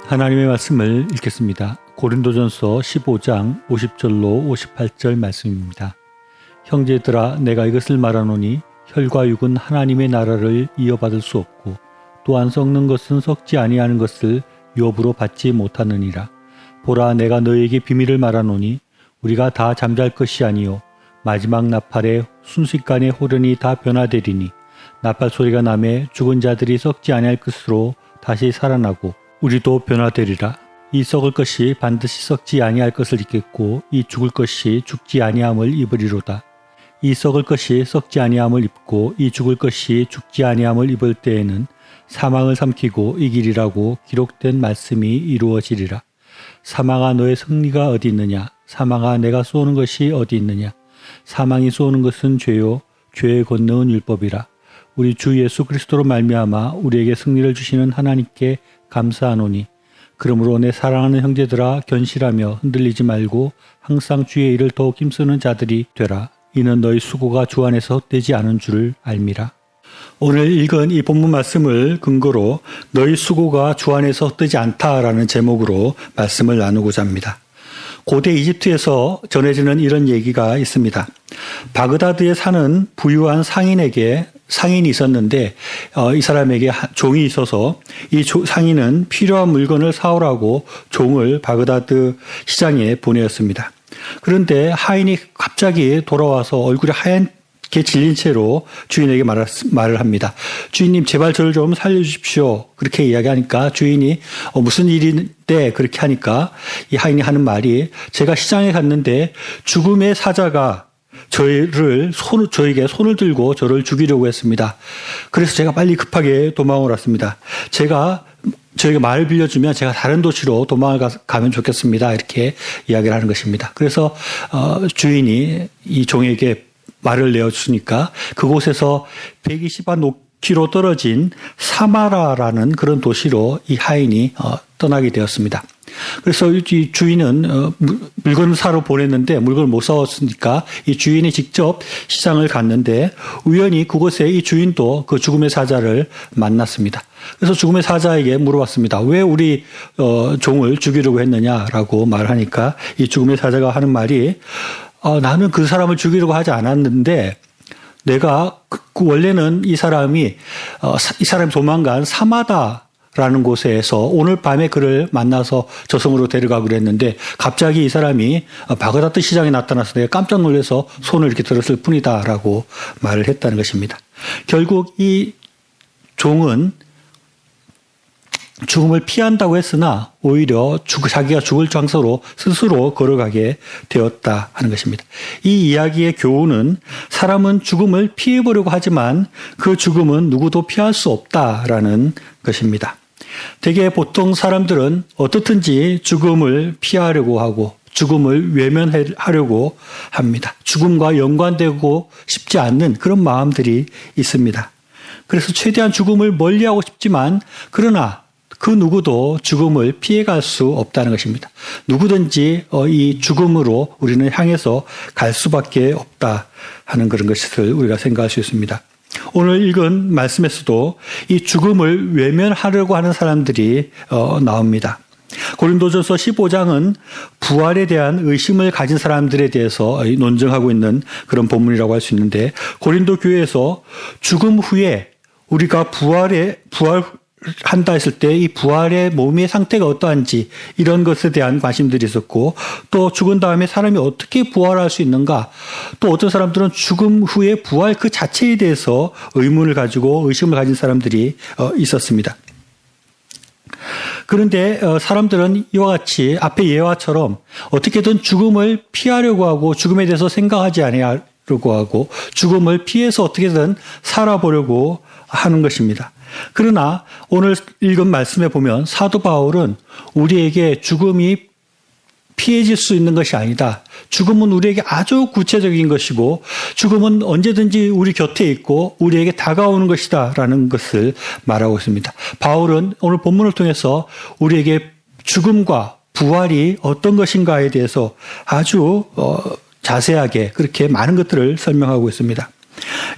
하나님의 말씀을 읽겠습니다. 고린도전서 15장 50절로 58절 말씀입니다. 형제들아, 내가 이것을 말하노니 혈과 육은 하나님의 나라를 이어받을 수 없고 또한 썩는 것은 썩지 아니하는 것을 유업으로 받지 못하느니라. 보라, 내가 너희에게 비밀을 말하노니 우리가 다 잠잘 것이 아니요 마지막 나팔에 순식간에 호련히 다 변화되리니 나팔 소리가 나매 죽은 자들이 썩지 아니할 것으로 다시 살아나고 우리도 변화되리라. 이 썩을 것이 반드시 썩지 아니할 것을 입겠고 이 죽을 것이 죽지 아니함을 입으리로다. 이 썩을 것이 썩지 아니함을 입고 이 죽을 것이 죽지 아니함을 입을 때에는 사망을 삼키고 이기리라고 기록된 말씀이 이루어지리라. 사망아, 너의 승리가 어디 있느냐? 사망아, 내가 쏘는 것이 어디 있느냐? 사망이 쏘는 것은 죄요 죄의 권능은 율법이라. 우리 주 예수 그리스도로 말미암아 우리에게 승리를 주시는 하나님께 감사하노니 그러므로 내 사랑하는 형제들아, 견실하며 흔들리지 말고 항상 주의 일을 더욱 힘쓰는 자들이 되라. 이는 너희 수고가 주 안에서 헛되지 않은 줄을 알미라. 오늘 읽은 이 본문 말씀을 근거로 너희 수고가 주 안에서 헛되지 않다라는 제목으로 말씀을 나누고자 합니다. 고대 이집트에서 전해지는 이런 얘기가 있습니다. 바그다드에 사는 부유한 상인이 있었는데 이 사람에게 종이 있어서 이 상인은 필요한 물건을 사오라고 종을 바그다드 시장에 보내었습니다. 그런데 하인이 갑자기 돌아와서 얼굴이 하얗게 질린 채로 주인에게 말을 합니다. 주인님, 제발 저를 좀 살려주십시오. 그렇게 이야기하니까 주인이 무슨 일인데 그렇게 하니까 이 하인이 하는 말이, 제가 시장에 갔는데 죽음의 사자가 저에게 손을 들고 저를 죽이려고 했습니다. 그래서 제가 빨리 급하게 도망을 왔습니다. 저에게 말을 빌려주면 제가 다른 도시로 도망을 가면 좋겠습니다. 이렇게 이야기를 하는 것입니다. 그래서 주인이 이 종에게 말을 내어주니까 그곳에서 120km 떨어진 사마라라는 그런 도시로 이 하인이 떠나게 되었습니다. 그래서 이 주인은 물건을 사러 보냈는데 물건을 못 사왔으니까 이 주인이 직접 시장을 갔는데 우연히 그곳에 이 주인도 그 죽음의 사자를 만났습니다. 그래서 죽음의 사자에게 물어봤습니다. 왜 우리 종을 죽이려고 했느냐라고 말하니까 이 죽음의 사자가 하는 말이, 나는 그 사람을 죽이려고 하지 않았는데 내가 원래는 이 사람이 도망간 사마다라는 곳에서 오늘 밤에 그를 만나서 저승으로 데려가기로 했는데 갑자기 이 사람이 바그다드 시장에 나타나서 내가 깜짝 놀라서 손을 이렇게 들었을 뿐이다라고 말을 했다는 것입니다. 결국 이 종은 죽음을 피한다고 했으나 오히려 자기가 죽을 장소로 스스로 걸어가게 되었다 하는 것입니다. 이 이야기의 교훈은 사람은 죽음을 피해보려고 하지만 그 죽음은 누구도 피할 수 없다라는 것입니다. 대개 보통 사람들은 어떻든지 죽음을 피하려고 하고 죽음을 외면하려고 합니다. 죽음과 연관되고 싶지 않는 그런 마음들이 있습니다. 그래서 최대한 죽음을 멀리하고 싶지만 그러나 그 누구도 죽음을 피해갈 수 없다는 것입니다. 누구든지 이 죽음으로 우리는 향해서 갈 수밖에 없다 하는 그런 것을 우리가 생각할 수 있습니다. 오늘 읽은 말씀에서도 이 죽음을 외면하려고 하는 사람들이 나옵니다. 고린도전서 15장은 부활에 대한 의심을 가진 사람들에 대해서 논증하고 있는 그런 본문이라고 할 수 있는데, 고린도 교회에서 죽음 후에 우리가 부활한다 했을 때 이 부활의 몸의 상태가 어떠한지 이런 것에 대한 관심들이 있었고, 또 죽은 다음에 사람이 어떻게 부활할 수 있는가, 또 어떤 사람들은 죽음 후에 부활 그 자체에 대해서 의문을 가지고 의심을 가진 사람들이 있었습니다. 그런데 사람들은 이와 같이 앞의 예화처럼 어떻게든 죽음을 피하려고 하고 죽음에 대해서 생각하지 아니하려고 하고 죽음을 피해서 어떻게든 살아보려고 하는 것입니다. 그러나 오늘 읽은 말씀에 보면 사도 바울은 우리에게 죽음이 피해질 수 있는 것이 아니다. 죽음은 우리에게 아주 구체적인 것이고 죽음은 언제든지 우리 곁에 있고 우리에게 다가오는 것이다 라는 것을 말하고 있습니다. 바울은 오늘 본문을 통해서 우리에게 죽음과 부활이 어떤 것인가에 대해서 아주 자세하게 그렇게 많은 것들을 설명하고 있습니다.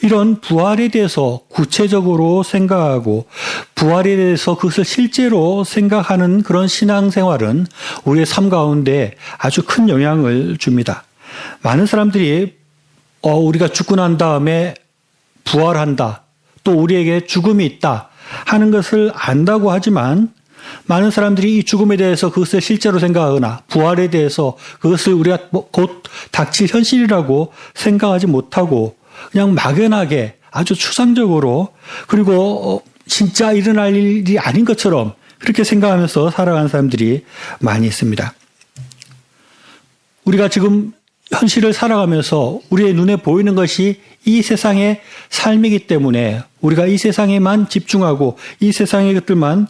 이런 부활에 대해서 구체적으로 생각하고 부활에 대해서 그것을 실제로 생각하는 그런 신앙생활은 우리의 삶 가운데 아주 큰 영향을 줍니다. 많은 사람들이 우리가 죽고 난 다음에 부활한다, 또 우리에게 죽음이 있다 하는 것을 안다고 하지만 많은 사람들이 이 죽음에 대해서 그것을 실제로 생각하거나 부활에 대해서 그것을 우리가 곧 닥칠 현실이라고 생각하지 못하고 그냥 막연하게 아주 추상적으로 그리고 진짜 일어날 일이 아닌 것처럼 그렇게 생각하면서 살아가는 사람들이 많이 있습니다. 우리가 지금 현실을 살아가면서 우리의 눈에 보이는 것이 이 세상의 삶이기 때문에 우리가 이 세상에만 집중하고 이 세상의 것들만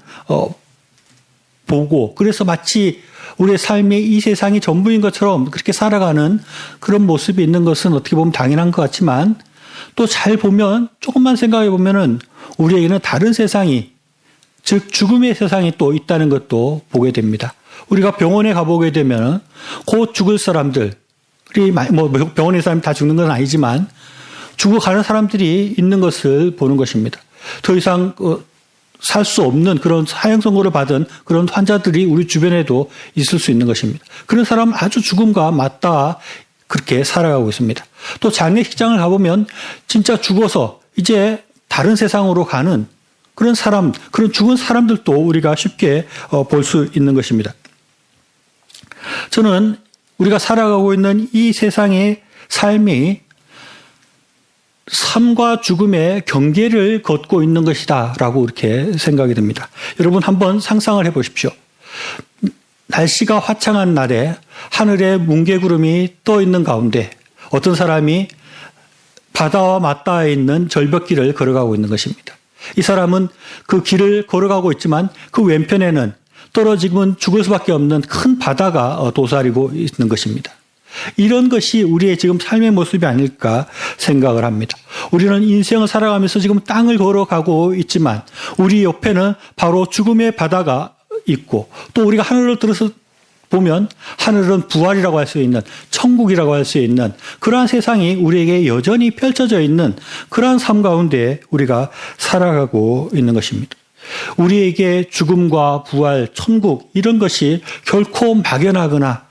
보고 그래서 마치 우리의 삶이 이 세상이 전부인 것처럼 그렇게 살아가는 그런 모습이 있는 것은 어떻게 보면 당연한 것 같지만 또 잘 보면 조금만 생각해 보면은 우리에게는 다른 세상이 즉 죽음의 세상이 또 있다는 것도 보게 됩니다. 우리가 병원에 가보게 되면 곧 죽을 사람들이 뭐 병원에 사람이 다 죽는 건 아니지만 죽어가는 사람들이 있는 것을 보는 것입니다. 더 이상 살 수 없는 그런 사형 선고를 받은 그런 환자들이 우리 주변에도 있을 수 있는 것입니다. 그런 사람은 아주 죽음과 맞닿아 그렇게 살아가고 있습니다. 또 장례식장을 가보면 진짜 죽어서 이제 다른 세상으로 가는 그런 사람, 그런 죽은 사람들도 우리가 쉽게 볼 수 있는 것입니다. 저는 우리가 살아가고 있는 이 세상의 삶이 삶과 죽음의 경계를 걷고 있는 것이다 라고 이렇게 생각이 듭니다. 여러분 한번 상상을 해 보십시오. 날씨가 화창한 날에 하늘에 뭉게구름이 떠 있는 가운데 어떤 사람이 바다와 맞닿아 있는 절벽길을 걸어가고 있는 것입니다. 이 사람은 그 길을 걸어가고 있지만 그 왼편에는 떨어지면 죽을 수밖에 없는 큰 바다가 도사리고 있는 것입니다. 이런 것이 우리의 지금 삶의 모습이 아닐까 생각을 합니다. 우리는 인생을 살아가면서 지금 땅을 걸어가고 있지만 우리 옆에는 바로 죽음의 바다가 있고 또 우리가 하늘을 들어서 보면 하늘은 부활이라고 할 수 있는 천국이라고 할 수 있는 그러한 세상이 우리에게 여전히 펼쳐져 있는 그러한 삶 가운데 우리가 살아가고 있는 것입니다. 우리에게 죽음과 부활, 천국 이런 것이 결코 막연하거나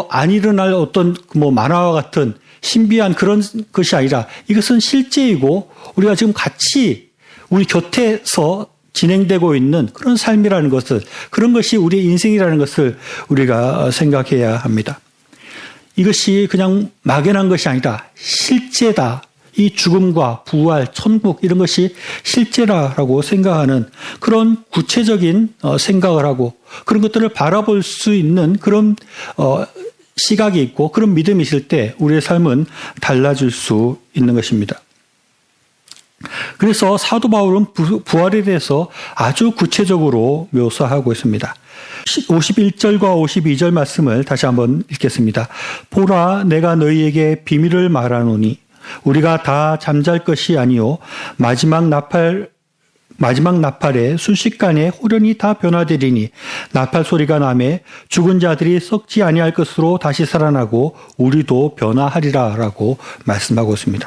안 일어날 어떤 만화와 같은 신비한 그런 것이 아니라 이것은 실제이고 우리가 지금 같이 우리 곁에서 진행되고 있는 그런 삶이라는 것을 그런 것이 우리의 인생이라는 것을 우리가 생각해야 합니다. 이것이 그냥 막연한 것이 아니라 실제다. 이 죽음과 부활, 천국 이런 것이 실제라고 생각하는 그런 구체적인 생각을 하고 그런 것들을 바라볼 수 있는 그런 시각이 있고 그런 믿음이 있을 때 우리의 삶은 달라질 수 있는 것입니다. 그래서 사도 바울은 부활에 대해서 아주 구체적으로 묘사하고 있습니다. 51절과 52절 말씀을 다시 한번 읽겠습니다. 보라 내가 너희에게 비밀을 말하노니 우리가 다 잠잘 것이 아니요 마지막 나팔에 순식간에 호련히 다 변화되리니 나팔 소리가 나매 죽은 자들이 썩지 아니할 것으로 다시 살아나고 우리도 변화하리라라고 말씀하고 있습니다.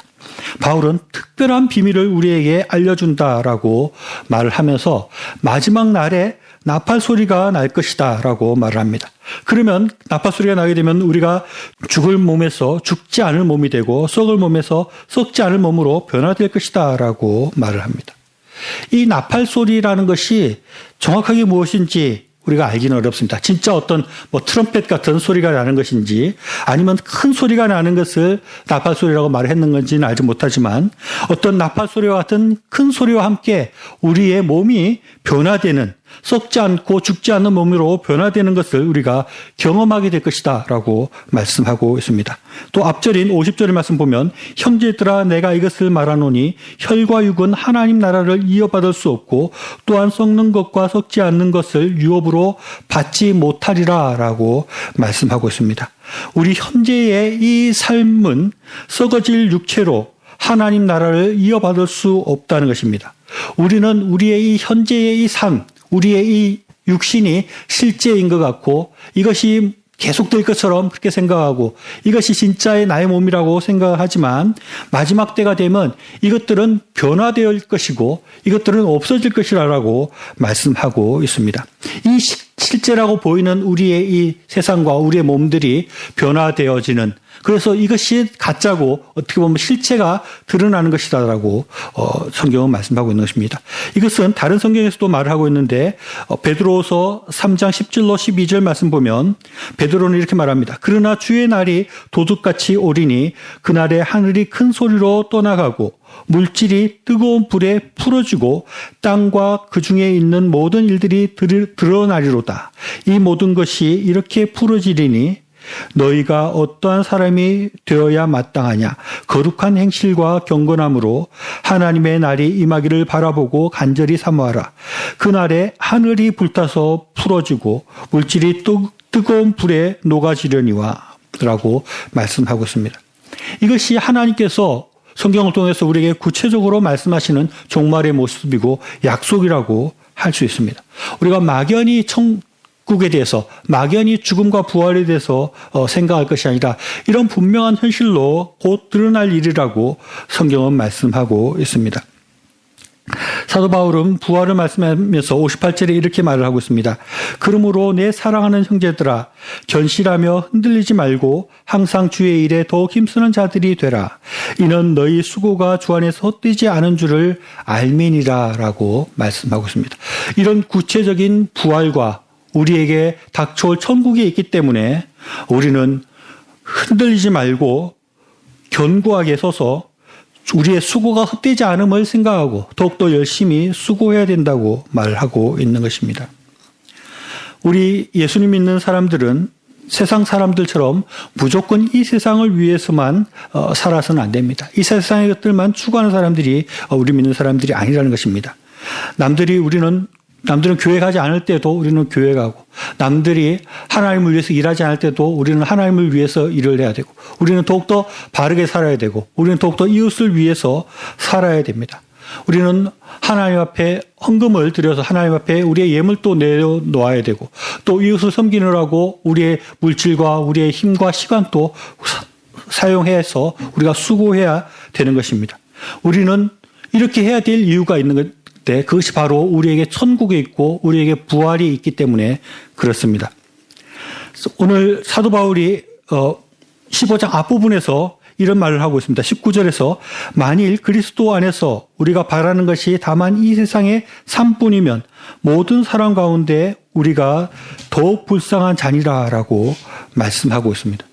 바울은 특별한 비밀을 우리에게 알려준다라고 말을 하면서 마지막 날에 나팔 소리가 날 것이다 라고 말을 합니다. 그러면 나팔 소리가 나게 되면 우리가 죽을 몸에서 죽지 않을 몸이 되고 썩을 몸에서 썩지 않을 몸으로 변화될 것이다 라고 말을 합니다. 이 나팔 소리라는 것이 정확하게 무엇인지 우리가 알기는 어렵습니다. 진짜 어떤 트럼펫 같은 소리가 나는 것인지 아니면 큰 소리가 나는 것을 나팔 소리라고 말했는 건지는 알지 못하지만 어떤 나팔 소리와 같은 큰 소리와 함께 우리의 몸이 변화되는 썩지 않고 죽지 않는 몸으로 변화되는 것을 우리가 경험하게 될 것이다 라고 말씀하고 있습니다. 또 앞절인 50절의 말씀 보면 형제들아 내가 이것을 말하노니 혈과 육은 하나님 나라를 이어받을 수 없고 또한 썩는 것과 썩지 않는 것을 유업으로 받지 못하리라 라고 말씀하고 있습니다. 우리 현재의 이 삶은 썩어질 육체로 하나님 나라를 이어받을 수 없다는 것입니다. 우리는 우리의 이 현재의 이 삶, 우리의 이 육신이 실제인 것 같고 이것이 계속될 것처럼 그렇게 생각하고 이것이 진짜의 나의 몸이라고 생각하지만 마지막 때가 되면 이것들은 변화될 것이고 이것들은 없어질 것이라고 말씀하고 있습니다. 이 실제라고 보이는 우리의 이 세상과 우리의 몸들이 변화되어지는, 그래서 이것이 가짜고 어떻게 보면 실체가 드러나는 것이다라고 성경은 말씀하고 있는 것입니다. 이것은 다른 성경에서도 말을 하고 있는데 베드로서 3장 10절로 12절 말씀 보면 베드로는 이렇게 말합니다. 그러나 주의 날이 도둑같이 오리니 그날에 하늘이 큰 소리로 떠나가고 물질이 뜨거운 불에 풀어지고 땅과 그 중에 있는 모든 일들이 드러나리로다. 이 모든 것이 이렇게 풀어지리니 너희가 어떠한 사람이 되어야 마땅하냐. 거룩한 행실과 경건함으로 하나님의 날이 임하기를 바라보고 간절히 사모하라. 그날에 하늘이 불타서 풀어지고 물질이 뜨거운 불에 녹아지려니와 라고 말씀하고 있습니다. 이것이 하나님께서 성경을 통해서 우리에게 구체적으로 말씀하시는 종말의 모습이고 약속이라고 할 수 있습니다. 우리가 막연히 천국에 대해서, 막연히 죽음과 부활에 대해서 생각할 것이 아니라 이런 분명한 현실로 곧 드러날 일이라고 성경은 말씀하고 있습니다. 사도 바울은 부활을 말씀하면서 58절에 이렇게 말을 하고 있습니다. 그러므로 내 사랑하는 형제들아, 견실하며 흔들리지 말고 항상 주의 일에 더욱 힘쓰는 자들이 되라. 이는 너희 수고가 주 안에서 헛되지 않은 줄을 알미니라 라고 말씀하고 있습니다. 이런 구체적인 부활과 우리에게 닥쳐올 천국이 있기 때문에 우리는 흔들리지 말고 견고하게 서서 우리의 수고가 헛되지 않음을 생각하고 더욱더 열심히 수고해야 된다고 말하고 있는 것입니다. 우리 예수님 믿는 사람들은 세상 사람들처럼 무조건 이 세상을 위해서만 살아서는 안 됩니다. 이 세상의 것들만 추구하는 사람들이 우리 믿는 사람들이 아니라는 것입니다. 남들은 교회 가지 않을 때도 우리는 교회 가고, 남들이 하나님을 위해서 일하지 않을 때도 우리는 하나님을 위해서 일을 해야 되고, 우리는 더욱더 바르게 살아야 되고, 우리는 더욱더 이웃을 위해서 살아야 됩니다. 우리는 하나님 앞에 헌금을 드려서 하나님 앞에 우리의 예물도 내놓아야 되고, 또 이웃을 섬기느라고 우리의 물질과 우리의 힘과 시간도 사용해서 우리가 수고해야 되는 것입니다. 우리는 이렇게 해야 될 이유가 있는 것, 그것이 바로 우리에게 천국에 있고 우리에게 부활이 있기 때문에 그렇습니다. 오늘 사도 바울이 15장 앞부분에서 이런 말을 하고 있습니다. 19절에서 만일 그리스도 안에서 우리가 바라는 것이 다만 이 세상의 삶뿐이면 모든 사람 가운데 우리가 더욱 불쌍한 자니라라고 말씀하고 있습니다.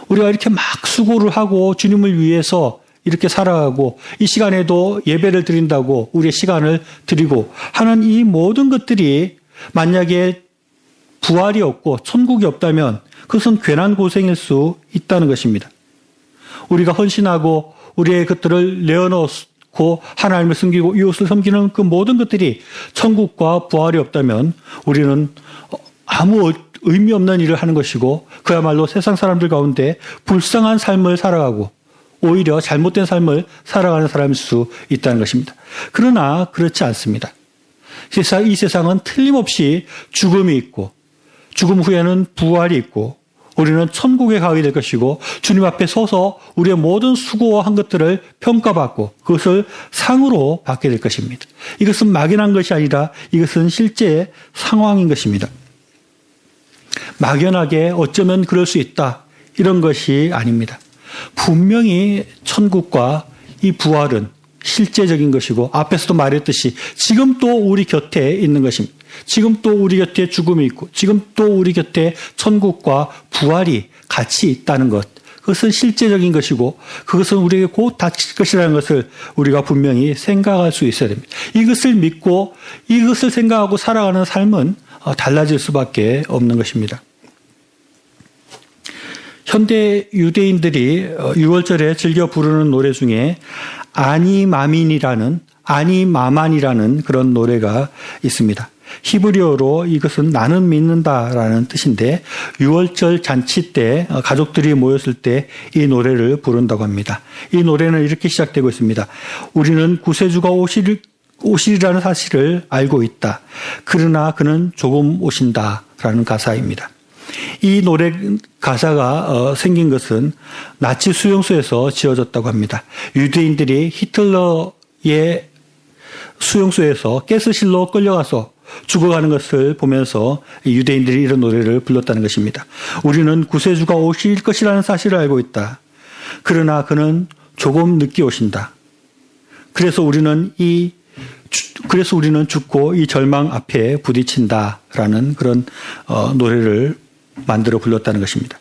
우리가 이렇게 막 수고를 하고 주님을 위해서 이렇게 살아가고 이 시간에도 예배를 드린다고 우리의 시간을 드리고 하는 이 모든 것들이 만약에 부활이 없고 천국이 없다면 그것은 괜한 고생일 수 있다는 것입니다. 우리가 헌신하고 우리의 것들을 내어놓고 하나님을 섬기고 이웃을 섬기는 그 모든 것들이 천국과 부활이 없다면 우리는 아무 의미 없는 일을 하는 것이고 그야말로 세상 사람들 가운데 불쌍한 삶을 살아가고 오히려 잘못된 삶을 살아가는 사람일 수 있다는 것입니다. 그러나 그렇지 않습니다. 이 세상은 틀림없이 죽음이 있고 죽음 후에는 부활이 있고 우리는 천국에 가게 될 것이고 주님 앞에 서서 우리의 모든 수고한 것들을 평가받고 그것을 상으로 받게 될 것입니다. 이것은 막연한 것이 아니라 이것은 실제의 상황인 것입니다. 막연하게 어쩌면 그럴 수 있다 이런 것이 아닙니다. 분명히 천국과 이 부활은 실제적인 것이고 앞에서도 말했듯이 지금 또 우리 곁에 있는 것입니다. 지금 또 우리 곁에 죽음이 있고 지금 또 우리 곁에 천국과 부활이 같이 있다는 것. 그것은 실제적인 것이고 그것은 우리에게 곧 닥칠 것이라는 것을 우리가 분명히 생각할 수 있어야 됩니다. 이것을 믿고 이것을 생각하고 살아가는 삶은 달라질 수밖에 없는 것입니다. 현대 유대인들이 6월절에 즐겨 부르는 노래 중에 아니마만이라는 그런 노래가 있습니다. 히브리어로 이것은 나는 믿는다라는 뜻인데 6월절 잔치 때 가족들이 모였을 때 이 노래를 부른다고 합니다. 이 노래는 이렇게 시작되고 있습니다. 우리는 구세주가 오시리라는 사실을 알고 있다. 그러나 그는 조금 오신다라는 가사입니다. 이 노래 가사가 생긴 것은 나치 수용소에서 지어졌다고 합니다. 유대인들이 히틀러의 수용소에서 가스실로 끌려가서 죽어가는 것을 보면서 유대인들이 이런 노래를 불렀다는 것입니다. 우리는 구세주가 오실 것이라는 사실을 알고 있다. 그러나 그는 조금 늦게 오신다. 그래서 우리는 죽고 이 절망 앞에 부딪힌다라는 그런 노래를 만들어 불렀다는 것입니다.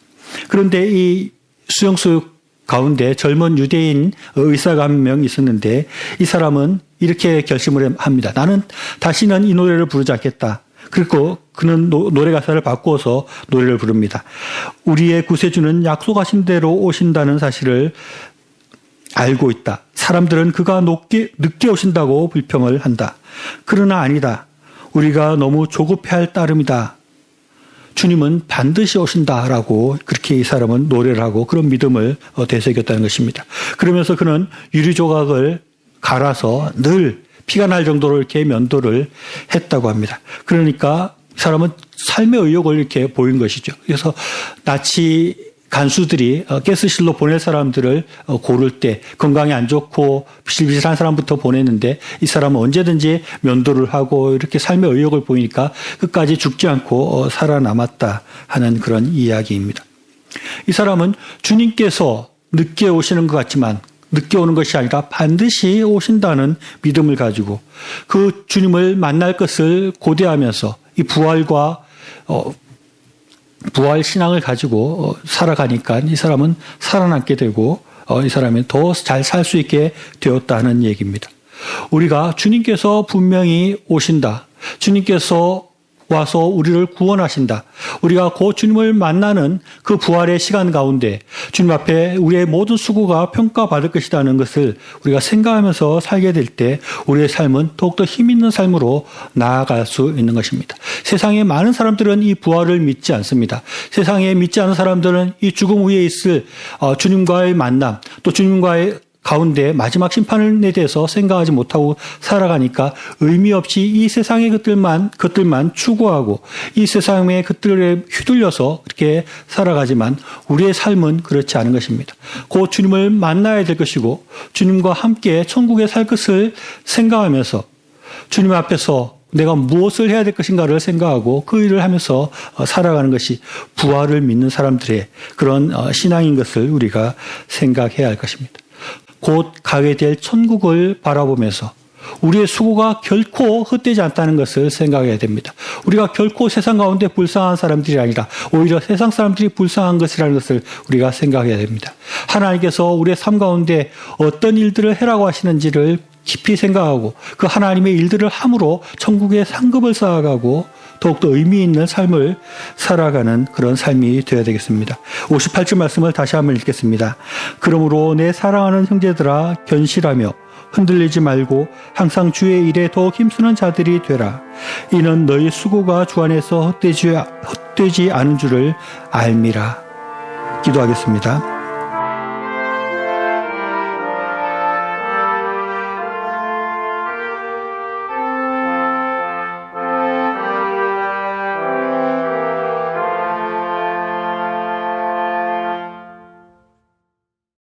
그런데 이 수용소 가운데 젊은 유대인 의사가 한 명 있었는데 이 사람은 이렇게 결심을 합니다. 나는 다시는 이 노래를 부르지 않겠다. 그리고 그는 노래 가사를 바꾸어서 노래를 부릅니다. 우리의 구세주는 약속하신 대로 오신다는 사실을 알고 있다. 사람들은 그가 늦게 오신다고 불평을 한다. 그러나 아니다. 우리가 너무 조급해할 따름이다. 주님은 반드시 오신다라고 그렇게 이 사람은 노래를 하고 그런 믿음을 되새겼다는 것입니다. 그러면서 그는 유리조각을 갈아서 늘 피가 날 정도로 이렇게 면도를 했다고 합니다. 그러니까 이 사람은 삶의 의욕을 이렇게 보인 것이죠. 그래서 나치 간수들이 가스실로 보낼 사람들을 고를 때 건강이 안 좋고 비실비실한 사람부터 보냈는데 이 사람은 언제든지 면도를 하고 이렇게 삶의 의욕을 보이니까 끝까지 죽지 않고 살아남았다 하는 그런 이야기입니다. 이 사람은 주님께서 늦게 오시는 것 같지만 늦게 오는 것이 아니라 반드시 오신다는 믿음을 가지고 그 주님을 만날 것을 고대하면서 이 부활 신앙을 가지고 살아가니까 이 사람은 살아남게 되고 이 사람이 더 잘 살 수 있게 되었다는 얘기입니다. 우리가 주님께서 분명히 오신다. 주님께서 와서 우리를 구원하신다. 우리가 곧 주님을 만나는 그 부활의 시간 가운데 주님 앞에 우리의 모든 수고가 평가받을 것이라는 것을 우리가 생각하면서 살게 될 때 우리의 삶은 더욱더 힘 있는 삶으로 나아갈 수 있는 것입니다. 세상에 많은 사람들은 이 부활을 믿지 않습니다. 세상에 믿지 않는 사람들은 이 죽음 후에 있을 주님과의 만남, 또 주님과의 가운데 마지막 심판에 대해서 생각하지 못하고 살아가니까 의미 없이 이 세상의 것들만 추구하고 이 세상의 것들에 휘둘려서 그렇게 살아가지만 우리의 삶은 그렇지 않은 것입니다. 곧 주님을 만나야 될 것이고 주님과 함께 천국에 살 것을 생각하면서 주님 앞에서 내가 무엇을 해야 될 것인가를 생각하고 그 일을 하면서 살아가는 것이 부활을 믿는 사람들의 그런 신앙인 것을 우리가 생각해야 할 것입니다. 곧 가게 될 천국을 바라보면서 우리의 수고가 결코 헛되지 않다는 것을 생각해야 됩니다. 우리가 결코 세상 가운데 불쌍한 사람들이 아니라 오히려 세상 사람들이 불쌍한 것이라는 것을 우리가 생각해야 됩니다. 하나님께서 우리의 삶 가운데 어떤 일들을 해라고 하시는지를 깊이 생각하고 그 하나님의 일들을 함으로 천국의 상급을 쌓아가고 더욱더 의미 있는 삶을 살아가는 그런 삶이 되어야 되겠습니다. 58절 말씀을 다시 한번 읽겠습니다. 그러므로 내 사랑하는 형제들아 견실하며 흔들리지 말고 항상 주의 일에 더욱 힘쓰는 자들이 되라. 이는 너희 수고가 주 안에서 헛되지 않은 줄을 알미라. 기도하겠습니다.